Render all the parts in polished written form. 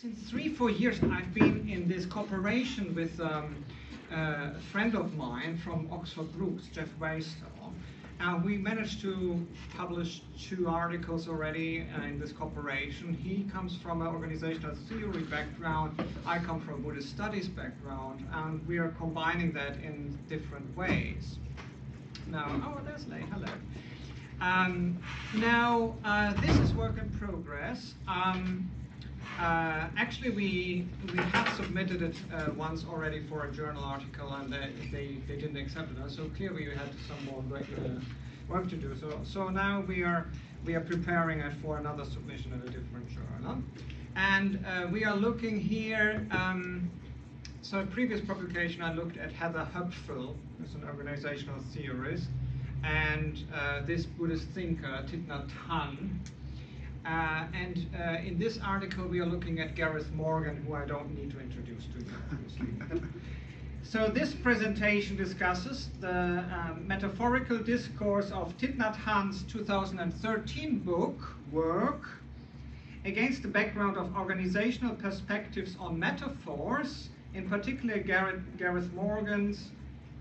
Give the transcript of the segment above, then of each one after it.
Since 3-4 years, I've been in this cooperation with a friend of mine from Oxford Brookes, Jeff Waistell. We managed to publish 2 articles already in this cooperation. He comes from an organizational theory background. I come from a Buddhist studies background, and we are combining that in different ways. Now, oh, there's Lei. Hello. This is work in progress. Actually, we have submitted it once already for a journal article, and they didn't accept it. So clearly, we had some more work to do. So now we are preparing it for another submission at a different journal, and we are looking here. So a previous publication, I looked at Heather Hupfel, who's an organizational theorist, and this Buddhist thinker, Thich Nhat Hanh. In this article, we are looking at Gareth Morgan, who I don't need to introduce to you, obviously. So this presentation discusses the metaphorical discourse of Thich Nhat Hanh's 2013 book, Work, against the background of organizational perspectives on metaphors, in particular Gareth Morgan's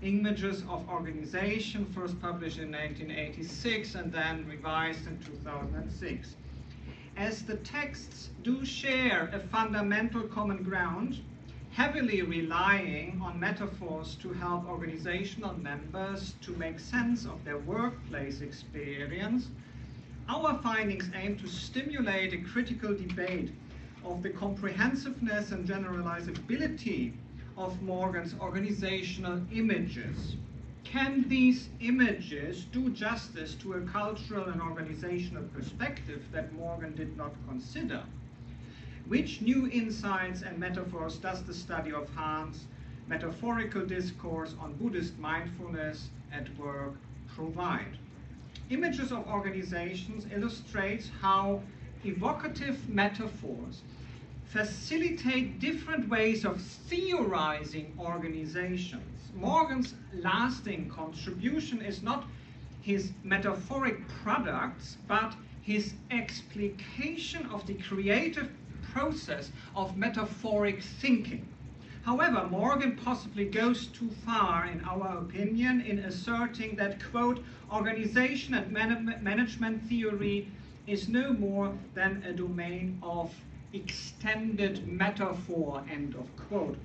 Images of Organization, first published in 1986 and then revised in 2006. As the texts do share a fundamental common ground, heavily relying on metaphors to help organizational members to make sense of their workplace experience, our findings aim to stimulate a critical debate of the comprehensiveness and generalizability of Morgan's organizational images. Can these images do justice to a cultural and organizational perspective that Morgan did not consider? Which new insights and metaphors does the study of Hanh's metaphorical discourse on Buddhist mindfulness at work provide? Images of Organizations illustrates how evocative metaphors facilitate different ways of theorizing organizations. Morgan's lasting contribution is not his metaphoric products, but his explication of the creative process of metaphoric thinking. However, Morgan possibly goes too far, in our opinion, in asserting that, quote, organization and management theory is no more than a domain of extended metaphor, end of quote.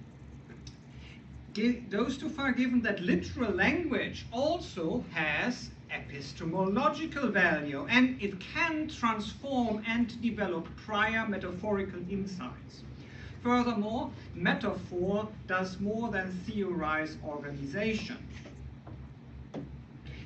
Goes too far, given that literal language also has epistemological value, and it can transform and develop prior metaphorical insights. Furthermore, metaphor does more than theorize organization.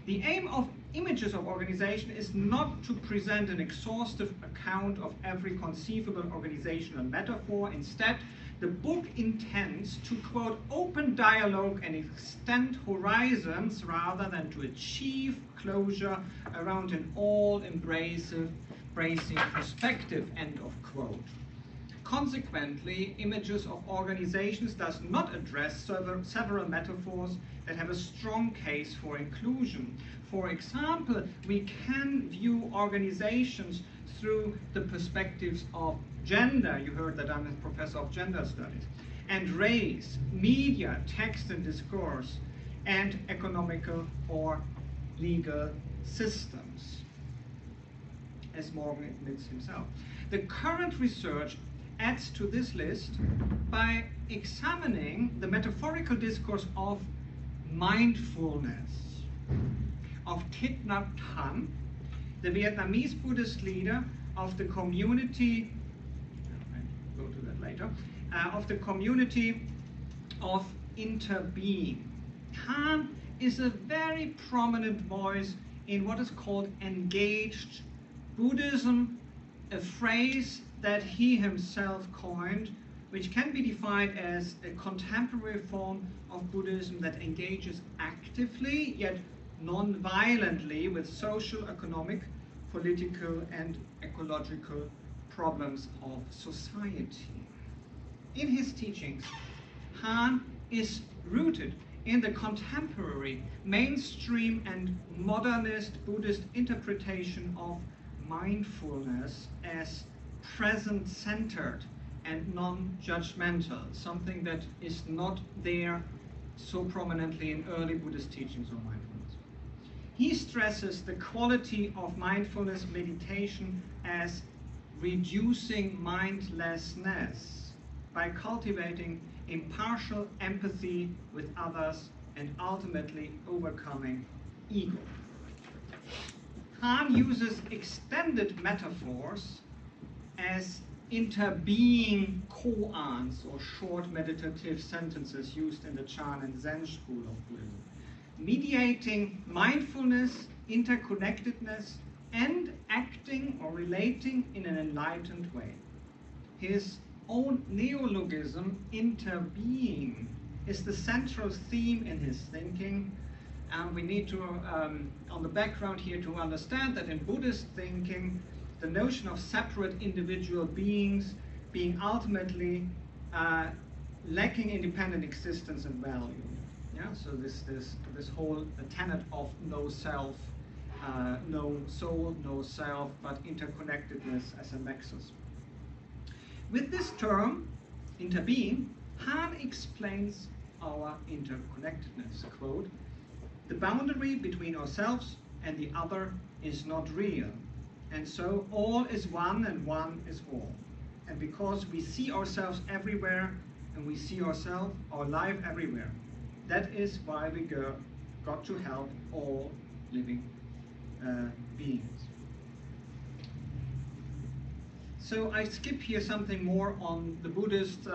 The aim of Images of Organization is not to present an exhaustive account of every conceivable organizational metaphor. Instead, the book intends to, quote, open dialogue and extend horizons rather than to achieve closure around an all-embracing perspective, end of quote. Consequently, Images of Organizations does not address several metaphors that have a strong case for inclusion. For example, we can view organizations through the perspectives of gender. You heard that I'm a professor of gender studies. And race, media, text and discourse, and economical or legal systems, as Morgan admits himself. The current research adds to this list by examining the metaphorical discourse of mindfulness of Thich Nhat Hanh, the Vietnamese Buddhist leader of the community, I'll go to that later, of the community of interbeing. Hanh is a very prominent voice in what is called engaged Buddhism, a phrase that he himself coined, which can be defined as a contemporary form of Buddhism that engages actively yet non-violently with social, economic, political, and ecological problems of society. In his teachings, Hanh is rooted in the contemporary, mainstream, and modernist Buddhist interpretation of mindfulness as present-centered and non-judgmental, something that is not there so prominently in early Buddhist teachings on mindfulness. He stresses the quality of mindfulness meditation as reducing mindlessness by cultivating impartial empathy with others and ultimately overcoming ego. Hanh uses extended metaphors as interbeing koans, or short meditative sentences used in the Chan and Zen school of Buddhism, mediating mindfulness, interconnectedness, and acting or relating in an enlightened way. His own neologism, interbeing, is the central theme in his thinking, and we need to, on the background here, to understand that in Buddhist thinking, the notion of separate individual beings being ultimately lacking independent existence and value. Yeah, so this whole tenet of no self, no soul, no self, but interconnectedness as a nexus. With this term, interbeing, Hanh explains our interconnectedness. Quote, "The boundary between ourselves and the other is not real, and so all is one and one is all. And because we see ourselves everywhere and we see ourselves, our life everywhere, that is why we got to help all living beings." So I skip here something more on the Buddhist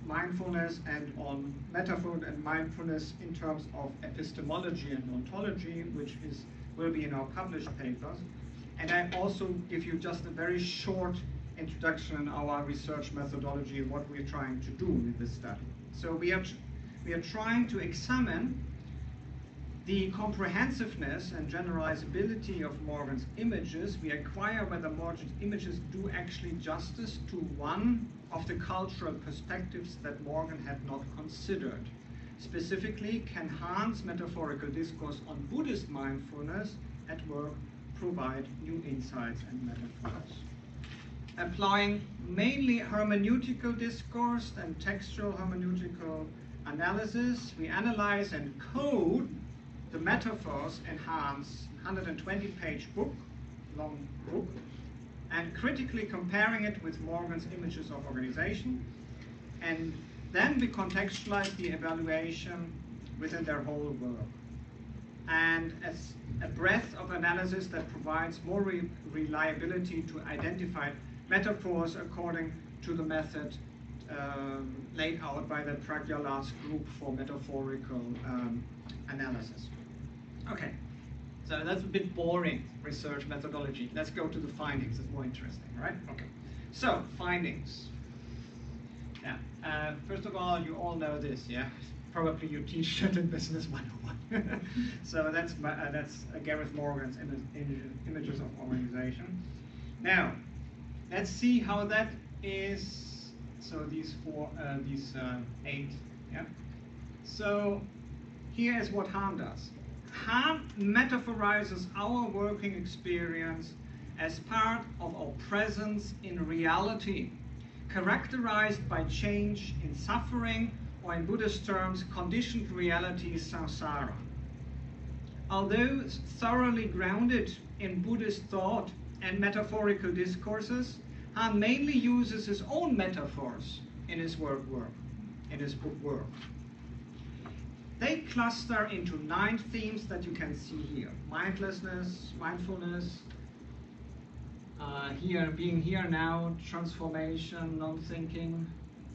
mindfulness and on metaphor and mindfulness in terms of epistemology and ontology, which will be in our published papers. And I also give you just a very short introduction in our research methodology and what we're trying to do with this study. So we are trying to examine the comprehensiveness and generalizability of Morgan's images. We acquire whether Morgan's images do actually justice to one of the cultural perspectives that Morgan had not considered. Specifically, can Han's metaphorical discourse on Buddhist mindfulness at work provide new insights and metaphors? Applying mainly hermeneutical discourse and textual hermeneutical analysis, we analyze and code the metaphors in Han's 120-page book, long book, and critically comparing it with Morgan's images of organization. And then we contextualize the evaluation within their whole work. And as a breadth of analysis that provides more reliability to identify metaphors according to the method laid out by the Pragyala's group for metaphorical analysis. Okay, so that's a bit boring research methodology. Let's go to the findings. It's more interesting, right? Okay, so findings. Yeah, first of all, you all know this, yeah? Probably you teach it in Business 101. So that's Gareth Morgan's images of organization. Now, let's see how that is. So these eight, yeah? So here is what Hanh does. Hanh metaphorizes our working experience as part of our presence in reality, characterized by change in suffering, or in Buddhist terms, conditioned reality samsara. Although thoroughly grounded in Buddhist thought and metaphorical discourses, Hanh mainly uses his own metaphors in his book work. They cluster into 9 themes that you can see here: mindlessness, mindfulness, being here now, transformation, non-thinking,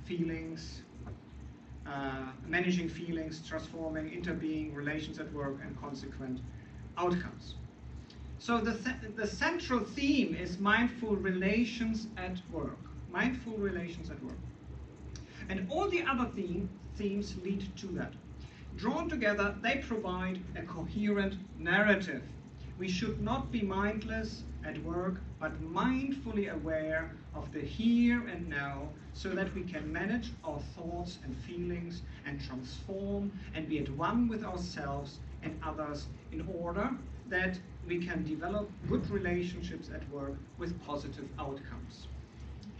feelings, managing feelings, transforming, interbeing, relations at work, and consequent outcomes. So the central theme is mindful relations at work. Mindful relations at work. And all the other themes lead to that. Drawn together, they provide a coherent narrative. We should not be mindless at work, but mindfully aware of the here and now, so that we can manage our thoughts and feelings and transform and be at one with ourselves and others, in order that we can develop good relationships at work with positive outcomes.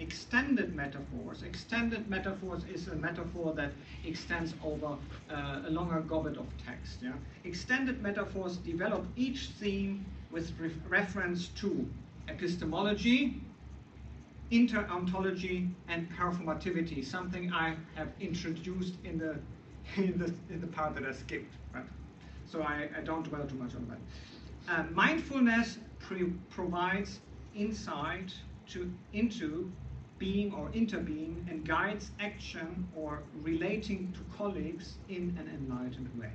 extended metaphors. Extended metaphors is a metaphor that extends over a longer goblet of text. Yeah? Extended metaphors develop each theme with reference to epistemology, interontology, and performativity, something I have introduced in the part that I skipped. Right? So I don't dwell too much on that. Mindfulness provides insight into being or interbeing and guides action or relating to colleagues in an enlightened way.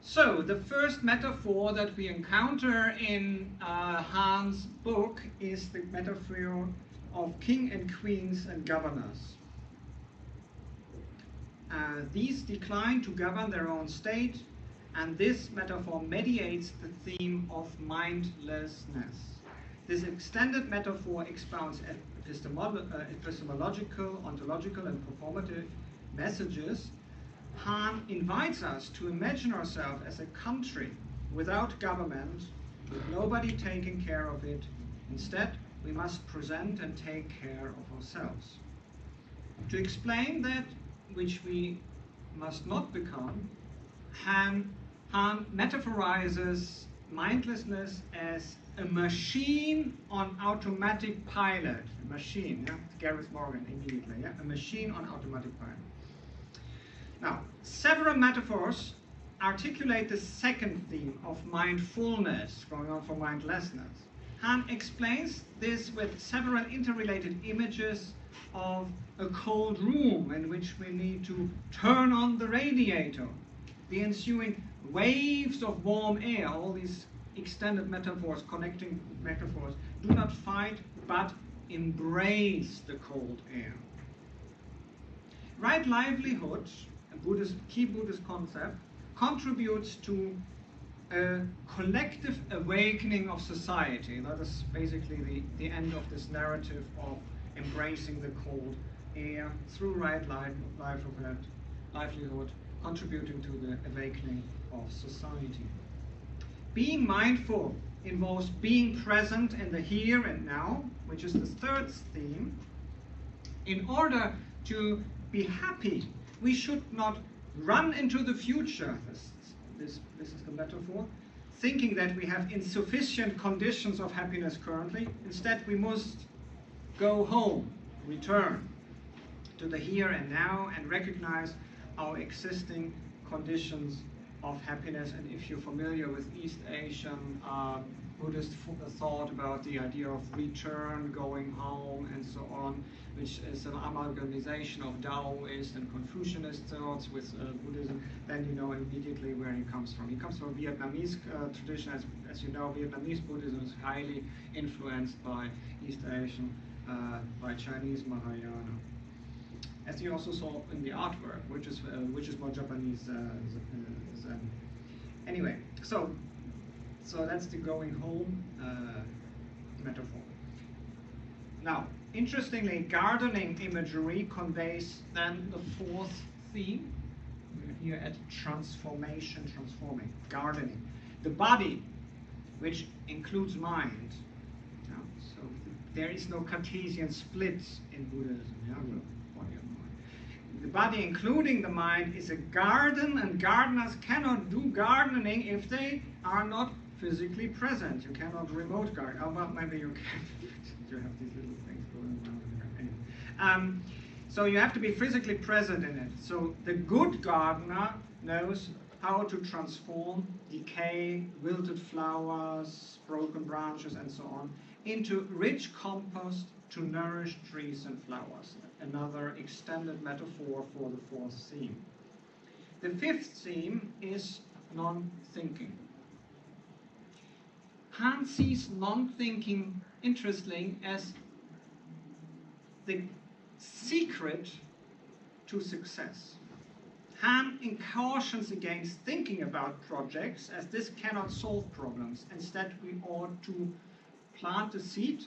So the first metaphor that we encounter in Han's book is the metaphor of king and queens and governors. These decline to govern their own state, and this metaphor mediates the theme of mindlessness. This extended metaphor expounds epistemological, ontological, and performative messages. Hanh invites us to imagine ourselves as a country without government, with nobody taking care of it. Instead, we must present and take care of ourselves. To explain that which we must not become, Hanh metaphorizes mindlessness as a machine on automatic pilot. A machine, yeah? Gareth Morgan immediately, yeah? A machine on automatic pilot. Now, several metaphors articulate the second theme of mindfulness, going on for mindlessness. Hanh explains this with several interrelated images of a cold room in which we need to turn on the radiator. The ensuing waves of warm air, all these extended metaphors, connecting metaphors, do not fight but embrace the cold air. Right livelihood, a key Buddhist concept, contributes to a collective awakening of society. That is basically the end of this narrative of embracing the cold air through right livelihood, contributing to the awakening of society. Being mindful involves being present in the here and now, which is the third theme. In order to be happy, we should not run into the future, this is the metaphor, thinking that we have insufficient conditions of happiness currently. Instead, we must go home, return to the here and now, and recognize our existing conditions of happiness. And if you're familiar with East Asian Buddhist thought about the idea of return, going home, and so on, which is an amalgamation of Taoist and Confucianist thoughts with Buddhism, then you know immediately where he comes from. He comes from a Vietnamese tradition. As you know, Vietnamese Buddhism is highly influenced by East Asian, by Chinese Mahayana. As you also saw in the artwork, which is more Japanese Zen. Anyway, so that's the going home metaphor. Now, interestingly, gardening imagery conveys then the fourth theme. We're here at transformation, transforming, gardening. The body, which includes mind. Yeah? So there is no Cartesian split in Buddhism. Yeah? Body and mind. The body, including the mind, is a garden, and gardeners cannot do gardening if they are not physically present. You cannot remote garden. Oh, well, maybe you can. You have these little things going around. Anyway. So you have to be physically present in it. So the good gardener knows how to transform decay, wilted flowers, broken branches, and so on, into rich compost to nourish trees and flowers. Another extended metaphor for the fourth theme. The fifth theme is non-thinking. Hanh sees non-thinking, interestingly, as the secret to success. Hanh cautions against thinking about projects, as this cannot solve problems. Instead, we ought to plant the seed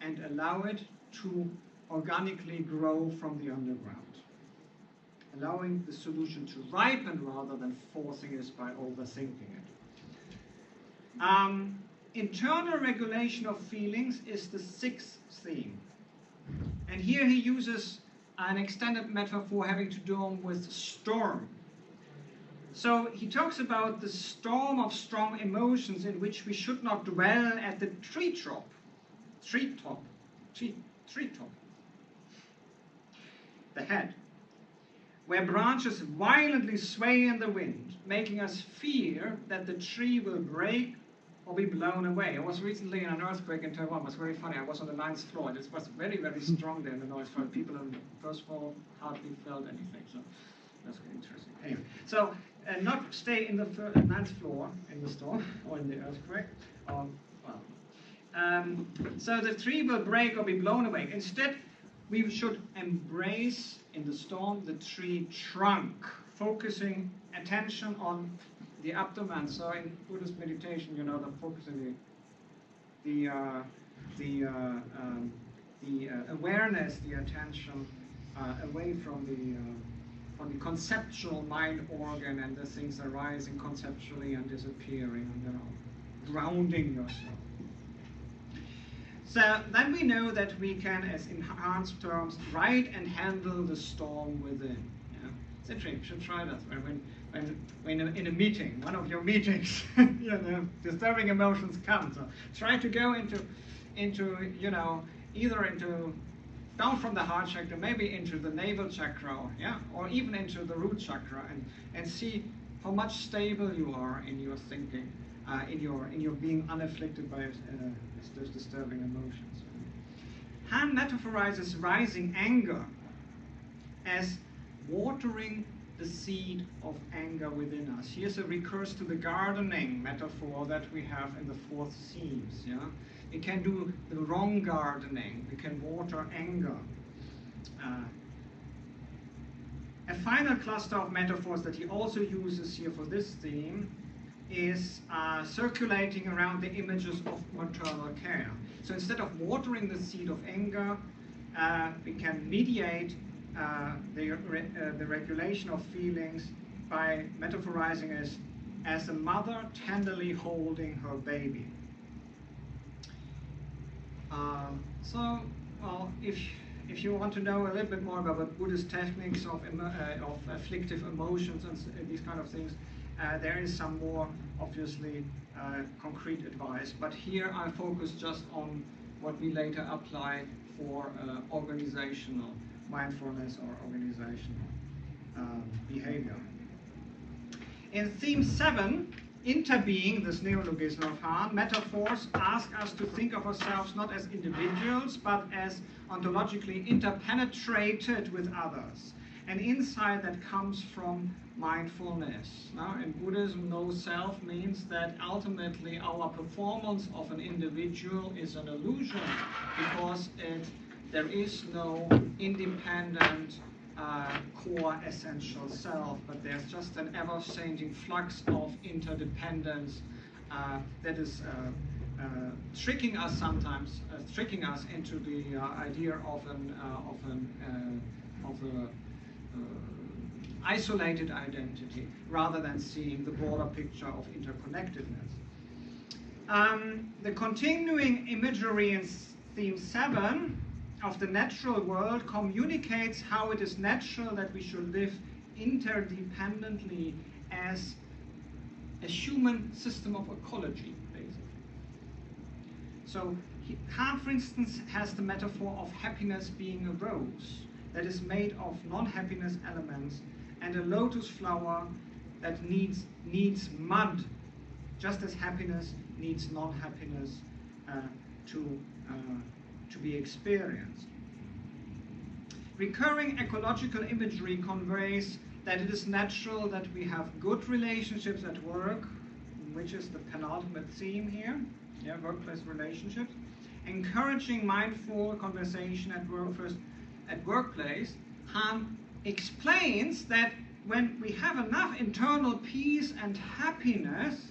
and allow it to organically grow from the underground, allowing the solution to ripen rather than forcing it by overthinking it. internal regulation of feelings is the sixth theme. And here he uses an extended metaphor having to do with storm. So he talks about the storm of strong emotions in which we should not dwell at the treetop, the head, where branches violently sway in the wind, making us fear that the tree will break or be blown away. I was recently in an earthquake in Taiwan. It was very funny. I was on the 9th floor, and it was very, very strong there, the noise. For people on the first floor hardly felt anything. So that's interesting. Anyway, so not stay in the 9th floor in the storm or in the earthquake. So the tree will break or be blown away. Instead, we should embrace in the storm the tree trunk, focusing attention on the abdomen. So in Buddhist meditation, you know, the focusing the awareness, the attention away from the conceptual mind organ and the things arising conceptually and disappearing, and, you know, grounding yourself. So then we know that we can, as in Han's terms, ride and handle the storm within. Yeah? It's interesting. You should try that when in a meeting, one of your meetings, you know, disturbing emotions come. So try to go into you know, either into down from the heart chakra, maybe into the navel chakra, yeah, or even into the root chakra, and see how much stable you are in your thinking, in your being unafflicted by those disturbing emotions. Han metaphorizes rising anger as watering the seed of anger within us. Here's a recurse to the gardening metaphor that we have in the 4th themes. Yeah, we can do the wrong gardening. We can water anger. A final cluster of metaphors that he also uses here for this theme is circulating around the images of maternal care. So instead of watering the seed of anger, we can mediate the regulation of feelings by metaphorizing as a mother tenderly holding her baby. So, well, if you want to know a little bit more about Buddhist techniques of afflictive emotions and these kind of things, there is some more, obviously, concrete advice. But here I focus just on what we later apply for organizational mindfulness or organizational behavior. In theme 7, interbeing, this neologism of Han, metaphors ask us to think of ourselves not as individuals, but as ontologically interpenetrated with others. An insight that comes from mindfulness. Now, in Buddhism, no self means that ultimately our performance of an individual is an illusion, because there is no independent core essential self, but there's just an ever-changing flux of interdependence that is tricking us sometimes, tricking us into the idea of a isolated identity, rather than seeing the broader picture of interconnectedness. The continuing imagery in theme 7 of the natural world communicates how it is natural that we should live interdependently as a human system of ecology, basically. So Han, for instance, has the metaphor of happiness being a rose that is made of non-happiness elements, and a lotus flower that needs mud, just as happiness needs non-happiness to be experienced. Recurring ecological imagery conveys that it is natural that we have good relationships at work, which is the penultimate theme here, yeah, workplace relationships. Encouraging mindful conversation at workplace, Han explains that when we have enough internal peace and happiness,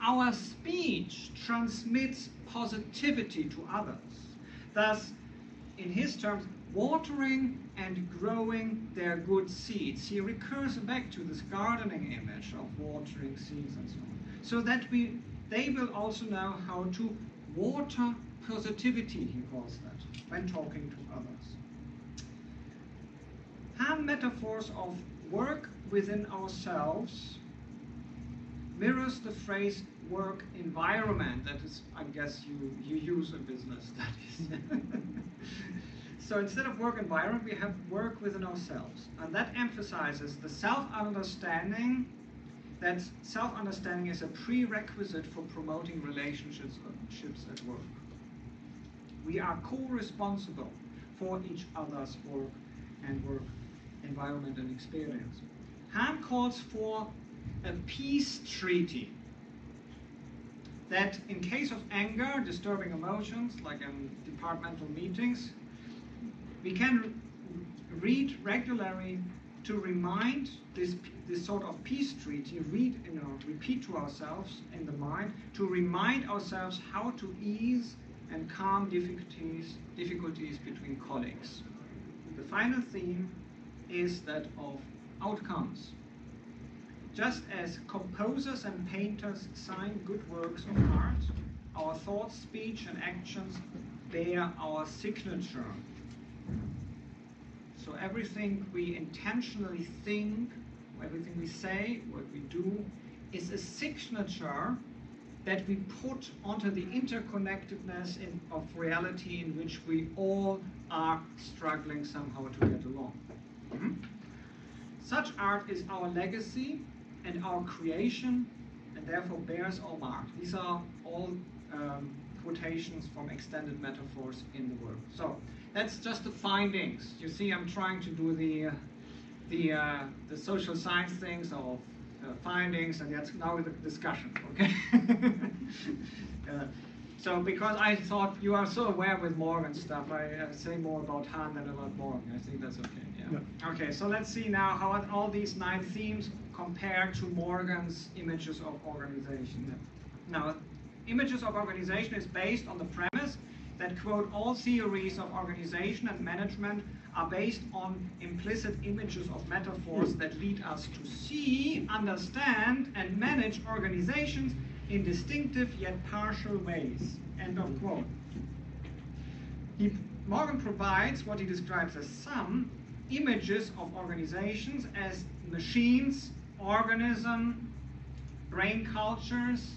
our speech transmits positivity to others. Thus, in his terms, watering and growing their good seeds. He recurs back to this gardening image of watering seeds and so on. So that we they will also know how to water positivity, he calls that, when talking to others. Hanh metaphors of work within ourselves mirrors the phrase work environment that is, I guess, you use in business studies. So instead of work environment, we have work within ourselves. And that emphasizes the self-understanding, that self-understanding is a prerequisite for promoting relationships at work. We are co-responsible for each other's work and work environment and experience. Hanh calls for a peace treaty that in case of anger, disturbing emotions, like in departmental meetings, we can read regularly to remind this sort of peace treaty, repeat to ourselves in the mind, to remind ourselves how to ease and calm difficulties between colleagues. The final theme is that of outcomes. Just as composers and painters sign good works of art, our thoughts, speech, and actions bear our signature. So everything we intentionally think, everything we say, what we do, is a signature that we put onto the interconnectedness of reality in which we all are struggling somehow to get along. Such art is our legacy and our creation, and therefore bears our mark. These are all quotations from extended metaphors in the work. So that's just the findings. You see, I'm trying to do the social science things of findings, and that's now the discussion. Okay. So because I thought you are so aware with Morgan stuff, I say more about Hanh than about Morgan. I think that's okay. Yeah. Okay. So let's see now how all these 9 themes compare to Morgan's images of organization. Now, images of organization is based on the premise that, quote, all theories of organization and management are based on implicit images of metaphors that lead us to see, understand, and manage organizations in distinctive yet partial ways, end of quote. Morgan provides what he describes as some images of organizations as machines, organism, brain cultures,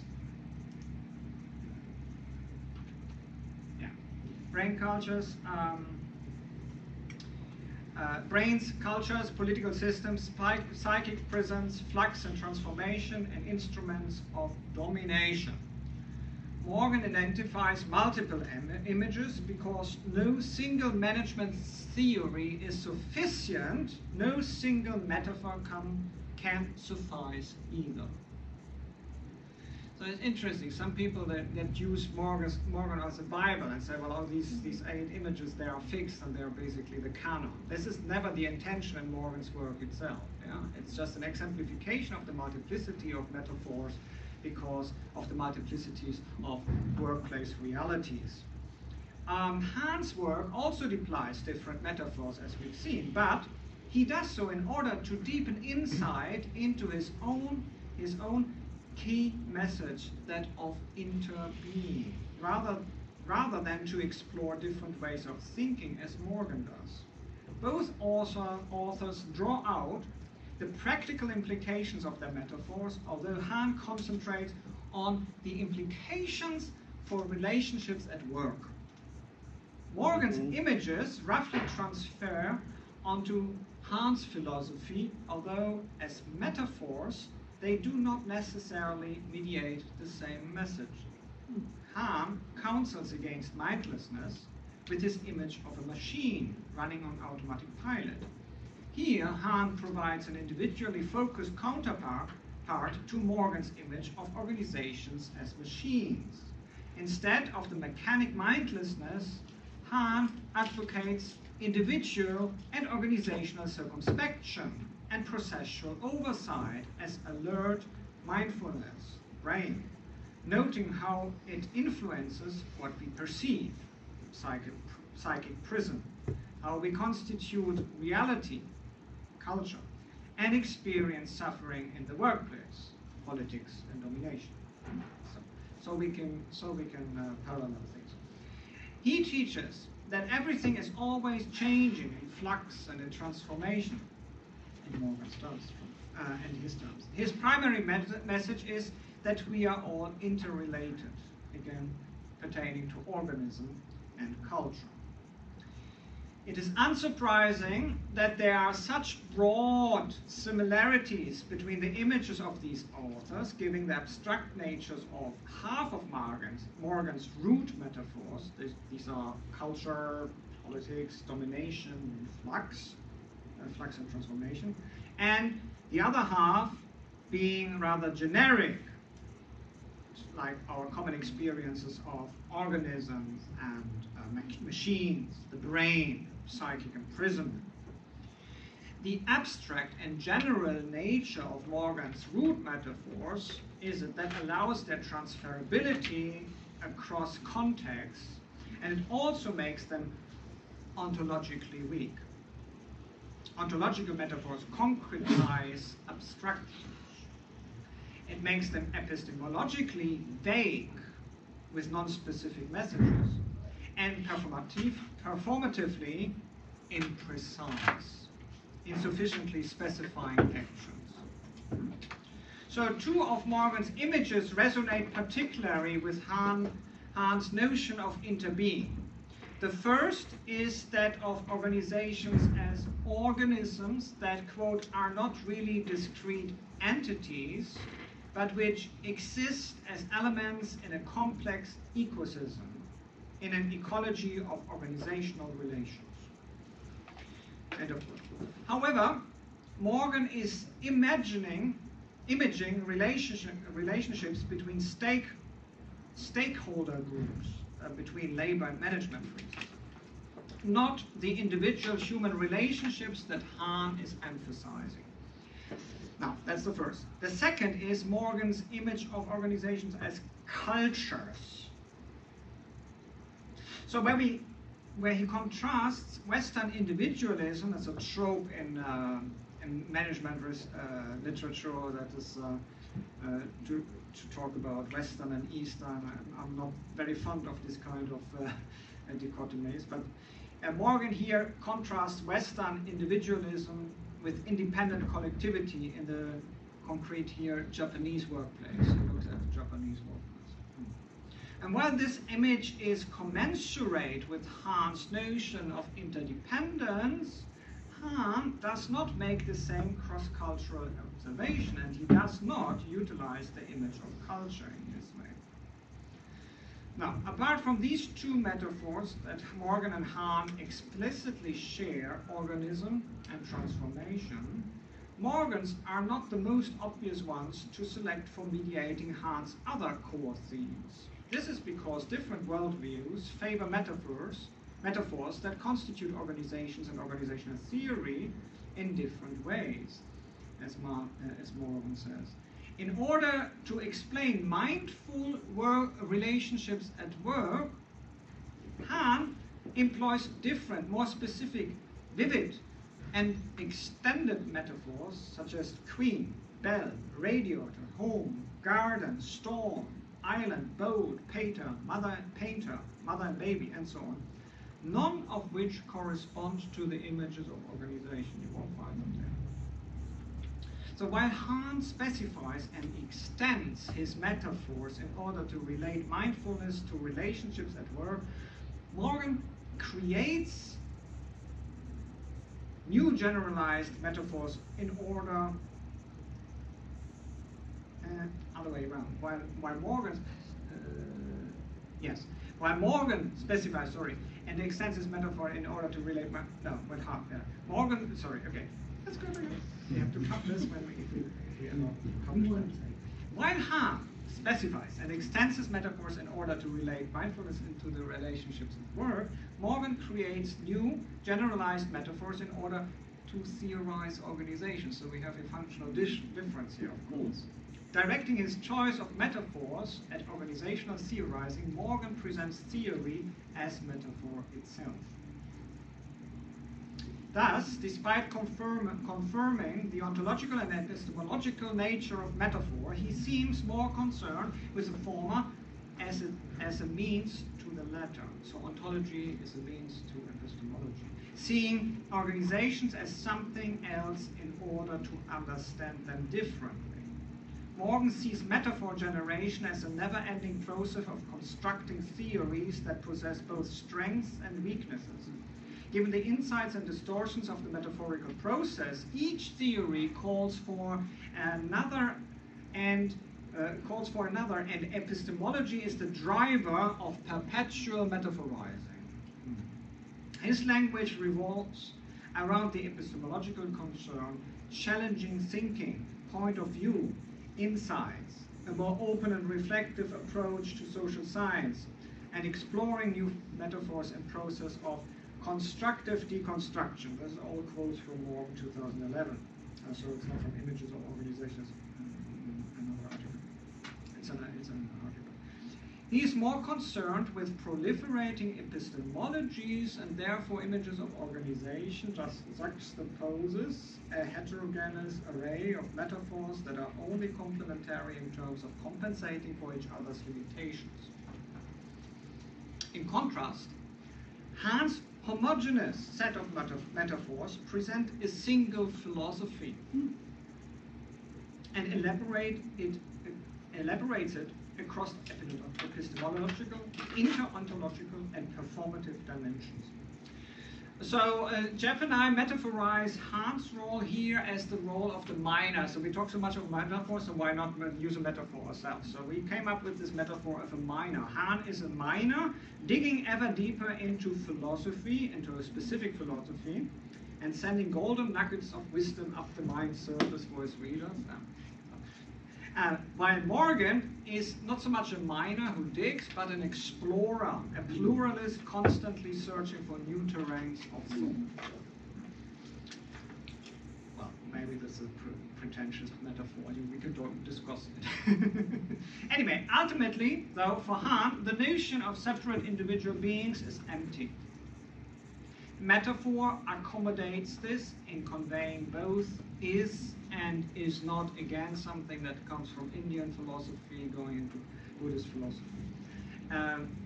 brains, cultures, political systems, psychic prisons, flux and transformation, and instruments of domination. Morgan identifies multiple images because no single management theory is sufficient, no single metaphor can suffice either. So it's interesting, some people that use Morgan as a Bible and say, well, all these 8 images, they are fixed and they're basically the canon. This is never the intention in Morgan's work itself. Yeah? It's just an exemplification of the multiplicity of metaphors because of the multiplicities of workplace realities. Han's work also deploys different metaphors, as we've seen, but he does so in order to deepen insight into his own key message, that of interbeing, rather than to explore different ways of thinking as Morgan does. Both authors draw out the practical implications of their metaphors, although Hanh concentrates on the implications for relationships at work. Morgan's images roughly transfer onto Han's philosophy, although as metaphors they do not necessarily mediate the same message. Hanh counsels against mindlessness with his image of a machine running on automatic pilot. Here, Hanh provides an individually focused counterpart to Morgan's image of organizations as machines. Instead of the mechanic mindlessness, Hanh advocates individual and organizational circumspection and processual oversight as alert mindfulness, brain, noting how it influences what we perceive, psychic prison, how we constitute reality, culture, and experience suffering in the workplace, politics and domination. So, so we can parallel things. He teaches that everything is always changing, in flux and in transformation, in Morgan's terms, and his terms. His primary message is that we are all interrelated, again pertaining to organism and culture. It is unsurprising that there are such broad similarities between the images of these authors, giving the abstract natures of half of Morgan's root metaphors. These are culture, politics, domination, flux and transformation, and the other half being rather generic, like our common experiences of organisms and machines, the brain, psychic imprisonment. The abstract and general nature of Morgan's root metaphors is that allows their transferability across contexts, and it also makes them ontologically weak. Ontological metaphors concretize abstractions. It makes them epistemologically vague with non-specific messages, and performatively imprecise, insufficiently specifying actions. So two of Morgan's images resonate particularly with Hahn's notion of interbeing. The first is that of organizations as organisms that, quote, are not really discrete entities, but which exist as elements in a complex ecosystem, in an ecology of organizational relations. End of quote. However, Morgan is imaging relationships between stakeholder groups, between labor and management, for instance, not the individual human relationships that Hanh is emphasizing. Now, that's the first. The second is Morgan's image of organizations as cultures. So where he contrasts Western individualism as a trope in management literature that is to talk about Western and Eastern. I'm not very fond of this kind of dichotomies, but Morgan here contrasts Western individualism with independent collectivity in the concrete here Japanese workplace. He looks at the Japanese workplace. And while this image is commensurate with Hahn's notion of interdependence, Hanh does not make the same cross-cultural observation, and he does not utilize the image of culture in this way. Now, apart from these two metaphors that Morgan and Hanh explicitly share, organism and transformation, Morgan's are not the most obvious ones to select for mediating Hahn's other core themes. This is because different worldviews favor metaphors that constitute organizations and organizational theory in different ways, as Morgan says. In order to explain mindful relationships at work, Hanh employs different, more specific, vivid, and extended metaphors such as queen, bell, radiator, home, garden, storm, island, boat, painter, mother and baby, and so on, none of which correspond to the images of organization. You won't find them there. So while Hanh specifies and extends his metaphors in order to relate mindfulness to relationships at work, Morgan creates new generalized metaphors in order, other way around. While Morgan specifies, and extends his metaphor in order to relate, Morgan, let's go again. We have to cut this if we are not published. While Hanh specifies and extends his metaphors in order to relate mindfulness into the relationships at work, Morgan creates new generalized metaphors in order to theorize organizations. So we have a functional difference here, of course. Directing his choice of metaphors at organizational theorizing, Morgan presents theory as metaphor itself. Thus, despite confirming the ontological and epistemological nature of metaphor, he seems more concerned with the former as a means to the latter. So ontology is a means to epistemology. Seeing organizations as something else in order to understand them differently. Morgan sees metaphor generation as a never-ending process of constructing theories that possess both strengths and weaknesses. Given the insights and distortions of the metaphorical process, each theory calls for another, and epistemology is the driver of perpetual metaphorizing. His language revolves around the epistemological concern, challenging thinking, point of view, insights, a more open and reflective approach to social science, and exploring new metaphors and process of constructive deconstruction. This is all quotes from Morgan 2011. So it's not from Images of Organizations, another article. It's an article. He is more concerned with proliferating epistemologies and therefore images of organization just juxtaposes a heterogeneous array of metaphors that are only complementary in terms of compensating for each other's limitations. In contrast, Hahn's homogeneous set of metaphors present a single philosophy and elaborates it across epistemological, inter-ontological, and performative dimensions. So Jeff and I metaphorize Hahn's role here as the role of the miner. So we talk so much about metaphors, so why not use a metaphor ourselves? So we came up with this metaphor of a miner. Hanh is a miner digging ever deeper into philosophy, into a specific philosophy, and sending golden nuggets of wisdom up the mind's surface for his readers. While Morgan is not so much a miner who digs, but an explorer, a pluralist constantly searching for new terrains of thought. Well, maybe this is a pretentious metaphor. We could discuss it. Anyway, ultimately, though, for Hanh, the notion of separate individual beings is empty. Metaphor accommodates this in conveying both is and is not, again, something that comes from Indian philosophy going into Buddhist philosophy.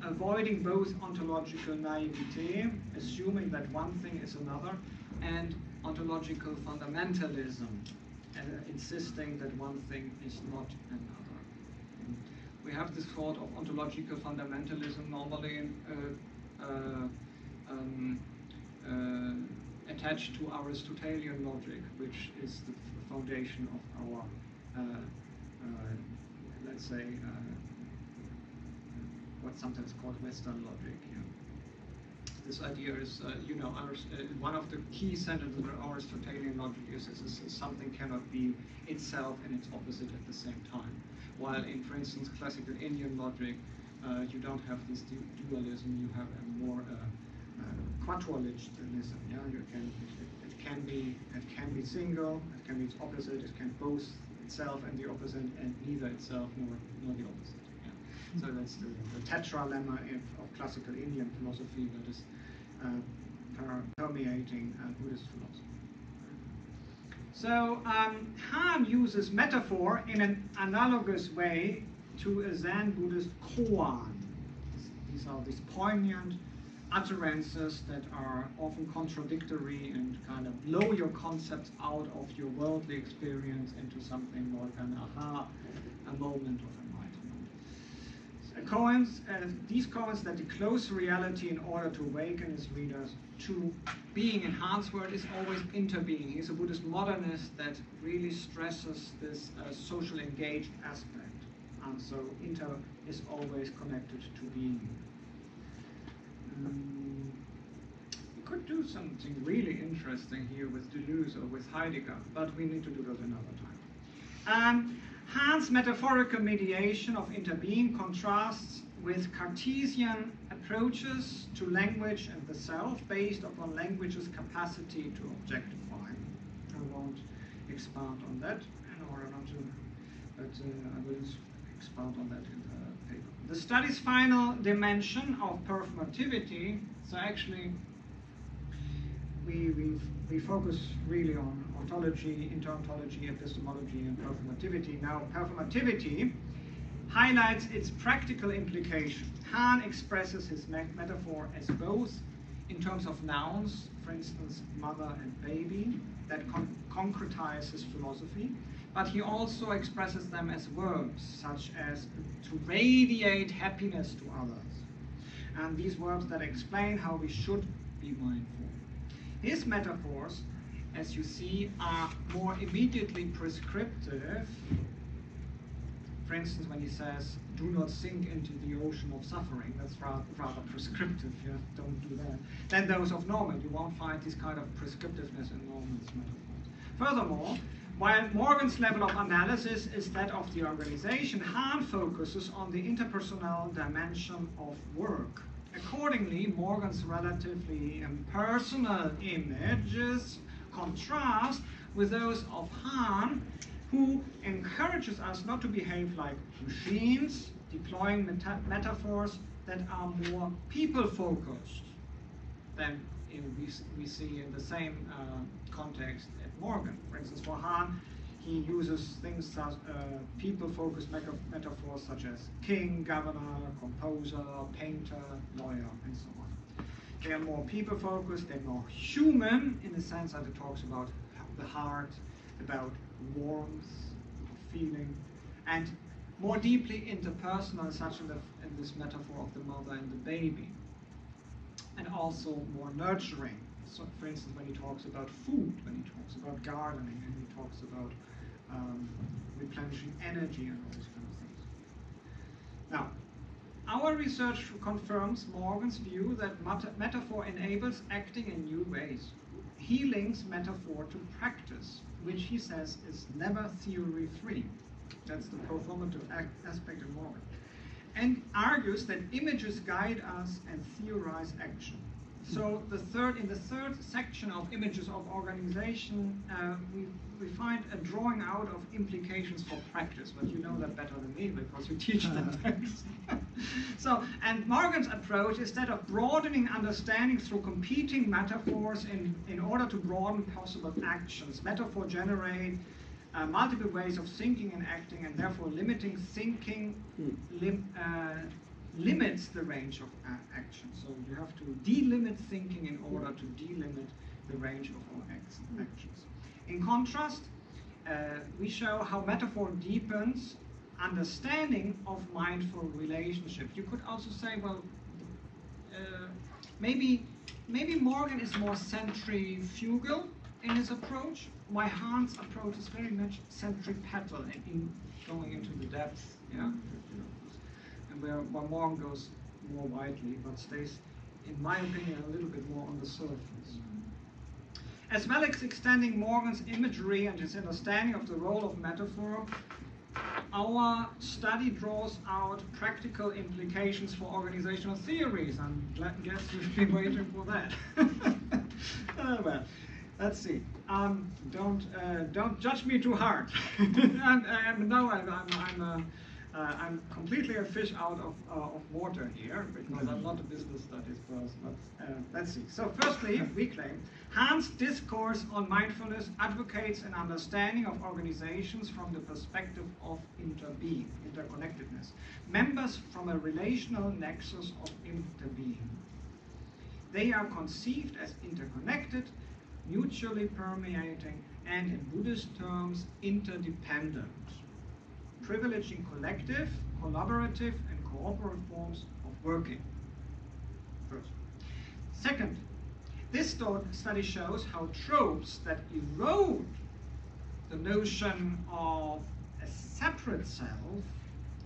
Avoiding both ontological naivete, assuming that one thing is another, and ontological fundamentalism, insisting that one thing is not another. We have this thought of ontological fundamentalism normally attached to Aristotelian logic, which is the foundation of our, let's say, what's sometimes called Western logic. Yeah. This idea is, one of the key sentences of Aristotelian logic is something cannot be itself and its opposite at the same time. While in, for instance, classical Indian logic, you don't have this dualism, you have a more quatualism. Yeah, it can be single, it can be its opposite, it can both itself and the opposite, and neither itself nor the opposite. Yeah. So that's the tetralemma of classical Indian philosophy that is permeating Buddhist philosophy. So Hanh uses metaphor in an analogous way to a Zen Buddhist koan. These are these poignant utterances that are often contradictory and kind of blow your concepts out of your worldly experience into something like an aha, a moment of enlightenment. These koans that declose reality in order to awaken his readers to being, in Han's word, is always interbeing. He's a Buddhist modernist that really stresses this social engaged aspect. And so inter is always connected to being. We could do something really interesting here with Deleuze or with Heidegger, but we need to do that another time. Hahn's metaphorical mediation of interbeing contrasts with Cartesian approaches to language and the self based upon language's capacity to objectify. I won't expand on that in order not to, but I will expand on that in the paper. The study's final dimension of performativity, so actually we focus really on ontology, interontology, epistemology, and performativity. Now, performativity, highlights its practical implication. Hanh expresses his metaphor as both in terms of nouns, for instance, mother and baby, that concretize his philosophy, but he also expresses them as verbs, such as to radiate happiness to others. And these verbs that explain how we should be mindful. His metaphors, as you see, are more immediately prescriptive. For instance, when he says, do not sink into the ocean of suffering, that's rather prescriptive, yeah? Don't do that. Then those of Norman, you won't find this kind of prescriptiveness in Norman's metaphors. Furthermore, while Morgan's level of analysis is that of the organization, Hanh focuses on the interpersonal dimension of work. Accordingly, Morgan's relatively impersonal images contrast with those of Hanh, who encourages us not to behave like machines, deploying metaphors that are more people-focused than we see in the same context at Morgan. For instance, for Hanh, he uses things such people-focused metaphors such as king, governor, composer, painter, lawyer, and so on. They are more people-focused, they're more human in the sense that it talks about the heart, about warmth of feeling, and more deeply interpersonal, such in this metaphor of the mother and the baby, and also more nurturing. So, for instance, when he talks about food, when he talks about gardening, and he talks about replenishing energy and all these kind of things. Now, our research confirms Morgan's view that metaphor enables acting in new ways. He links metaphor to practice, which he says is never theory-free. That's the performative aspect of Morgan. And argues that images guide us and theorize action. So in the third section of images of organization, we find a drawing out of implications for practice, but you know that better than me because you teach that. So, and Morgan's approach is that of broadening understanding through competing metaphors in order to broaden possible actions. Metaphor generate multiple ways of thinking and acting, and therefore limiting thinking limits the range of action. So you have to delimit thinking in order to delimit the range of all actions. In contrast, we show how metaphor deepens understanding of mindful relationship. You could also say, well, maybe Morgan is more centrifugal in his approach, while Hahn's approach is very much centripetal in going into the depth, yeah. And where Morgan goes more widely, but stays, in my opinion, a little bit more on the surface. As well as extending Morgan's imagery and his understanding of the role of metaphor, our study draws out practical implications for organizational theories. I guess you've been waiting for that. Well, let's see. Don't judge me too hard. I'm completely a fish out of water here because I'm not a business studies person. But let's see. So, firstly, we claim Hahn's discourse on mindfulness advocates an understanding of organizations from the perspective of interbeing, interconnectedness. Members from a relational nexus of interbeing. They are conceived as interconnected, mutually permeating, and in Buddhist terms, interdependent, privileging collective, collaborative, and cooperative forms of working. First. Second, this study shows how tropes that erode the notion of a separate self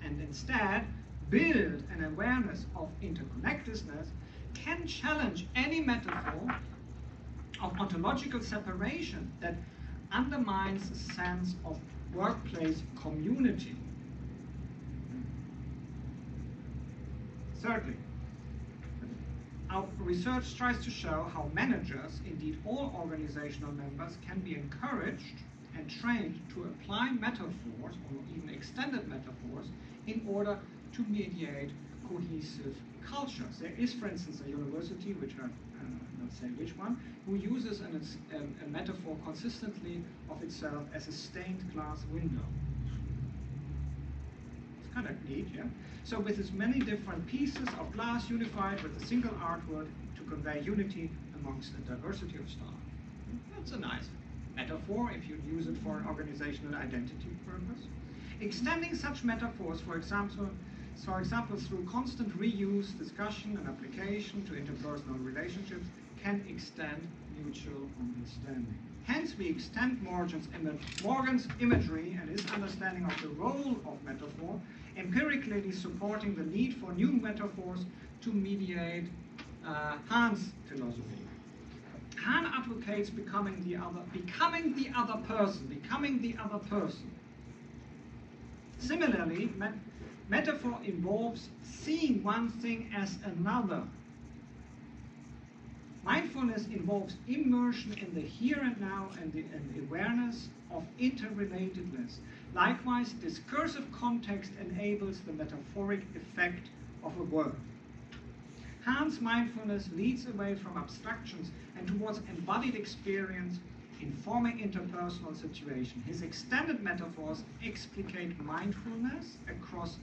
and instead build an awareness of interconnectedness can challenge any metaphor of ontological separation that undermines a sense of workplace community. Thirdly, our research tries to show how managers, indeed all organizational members, can be encouraged and trained to apply metaphors, or even extended metaphors, in order to mediate cohesive cultures. There is, for instance, a university, which I not say which one, who uses a metaphor consistently of itself as a stained glass window. It's Kind of neat, yeah? So with as many different pieces of glass unified with a single artwork to convey unity amongst a diversity of style. That's a nice metaphor if you use it for an organizational identity purpose. Extending such metaphors, for example, through constant reuse, discussion, and application to interpersonal relationships can extend mutual understanding. Hence, we extend Morgan's imagery and his understanding of the role of metaphor, empirically supporting the need for new metaphors to mediate Hahn's philosophy. Hanh advocates becoming the other person. Similarly, metaphor involves seeing one thing as another. Mindfulness involves immersion in the here and now and the awareness of interrelatedness. Likewise, discursive context enables the metaphoric effect of a word. Hahn's mindfulness leads away from abstractions and towards embodied experience, informing interpersonal situation. His extended metaphors explicate mindfulness across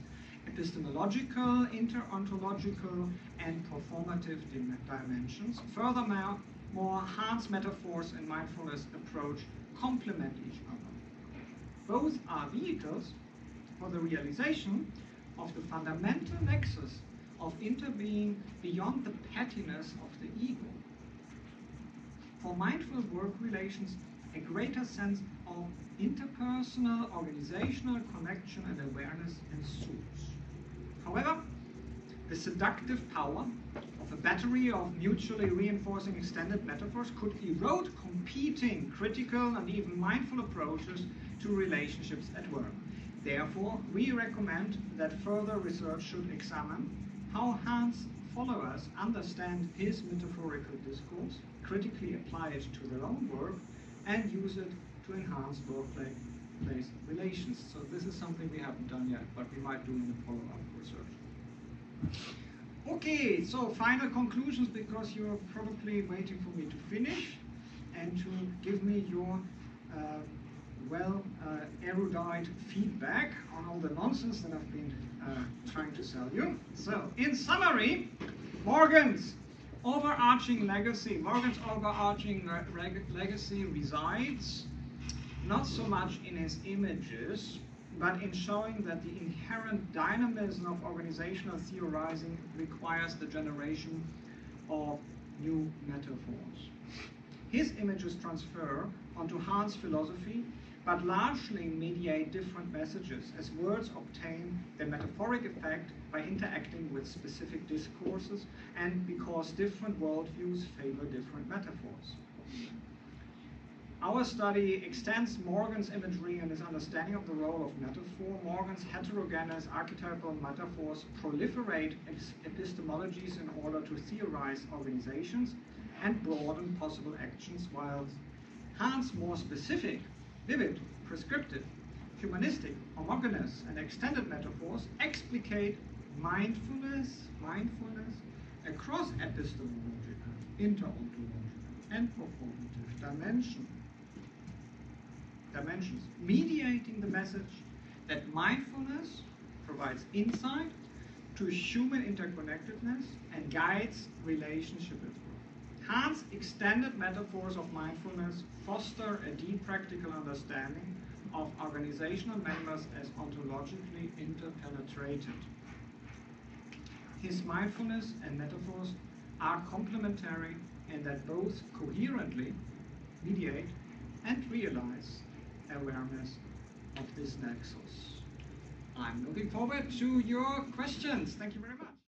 epistemological, interontological, and performative dimensions. Furthermore, Hahn's metaphors and mindfulness approach complement each other. Both are vehicles for the realization of the fundamental nexus of interbeing beyond the pettiness of the ego. For mindful work relations, a greater sense of interpersonal, organizational connection and awareness ensues. However, the seductive power of a battery of mutually reinforcing extended metaphors could erode competing critical and even mindful approaches to relationships at work. Therefore, we recommend that further research should examine how Hahn's followers understand his metaphorical discourse, critically apply it to their own work, and use it to enhance workplace relations. So this is something we haven't done yet, but we might do in the follow-up research. Okay, so final conclusions, because you're probably waiting for me to finish and to give me your erudite feedback on all the nonsense that I've been trying to sell you. So, in summary, Morgan's overarching legacy resides not so much in his images, but in showing that the inherent dynamism of organizational theorizing requires the generation of new metaphors. His images transfer onto Hahn's philosophy, but largely mediate different messages, as words obtain their metaphoric effect by interacting with specific discourses and because different worldviews favor different metaphors. Our study extends Morgan's imagery and his understanding of the role of metaphor. Morgan's heterogeneous archetypal metaphors proliferate epistemologies in order to theorize organizations and broaden possible actions, while Hahn's more specific, vivid, prescriptive, humanistic, homogeneous, and extended metaphors explicate mindfulness across epistemological, interontological, and performative dimensions, mediating the message that mindfulness provides insight to human interconnectedness and guides relationship with work. Hahn's extended metaphors of mindfulness foster a deep practical understanding of organizational members as ontologically interpenetrated. His mindfulness and metaphors are complementary in that both coherently mediate and realize awareness of this nexus. I'm looking forward to your questions. Thank you very much.